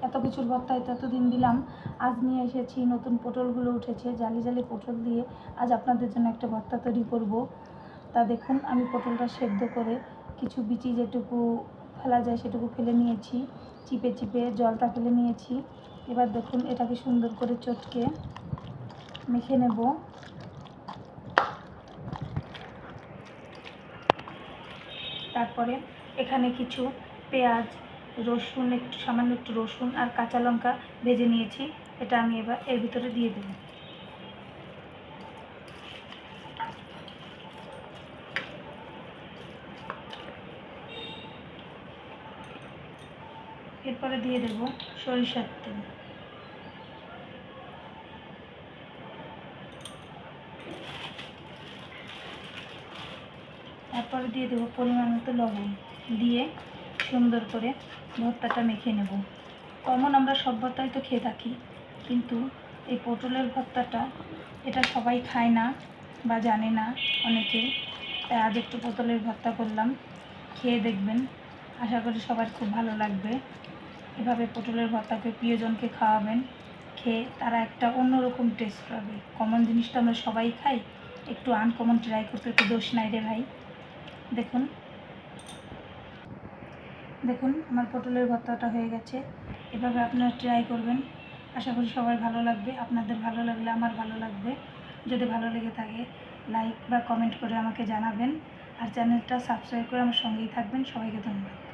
এত কিছুর ভর্তা এতদিন দিলাম, আজ নিয়ে এসেছি নতুন পটলগুলো উঠেছে, জালি জালি পটল দিয়ে আজ আপনাদের জন্য একটা ভর্তা তৈরি করব। তা দেখুন, আমি পটলটা সেদ্ধ করে কিছু বিচি যেটুকু ফেলা যায় সেটুকু ফেলে নিয়েছি, চিপে চিপে জলটা ফেলে নিয়েছি। এবার দেখুন, এটাকে সুন্দর করে চটকে মেখে নেব। তারপরে এখানে কিছু পেঁয়াজ, রসুন, সামান্য একটু রসুন আর কাঁচা লঙ্কা ভেজে নিয়েছি, এটা আমি এবার এর ভিতরে দিয়ে দেব। এরপরে দিয়ে দেব সরিষার তেল। তারপরে দিয়ে দেবো পরিমাণ মতো লবণ, দিয়ে সুন্দর করে ভর্তাটা মেখে নেব। কমন আমরা সব ভর্তাই তো খেয়ে থাকি, কিন্তু এই পটলের ভর্তাটা এটা সবাই খায় না বা জানে না অনেকে, তাই আজ একটু পটলের ভর্তা করলাম। খেয়ে দেখবেন, আশা করি সবার খুব ভালো লাগবে। এভাবে পটলের ভর্তাকে প্রিয়জনকে খাওয়াবেন, খেয়ে তারা একটা অন্যরকম টেস্ট পাবে। কমন জিনিসটা আমরা সবাই খাই, একটু আনকমন ট্রাই করতে তো দোষ নাই রে ভাই। দেখুন দেখুন আমার পটলের ভর্তাটা হয়ে গেছে। এভাবে আপনারা ট্রাই করবেন, আশা করি সবার ভালো লাগবে। আপনাদের ভালো লাগলে আমার ভালো লাগবে। যদি ভালো লেগে থাকে লাইক বা কমেন্ট করে আমাকে জানাবেন, আর চ্যানেলটা সাবস্ক্রাইব করে আমার সঙ্গেই থাকবেন। সবাইকে ধন্যবাদ।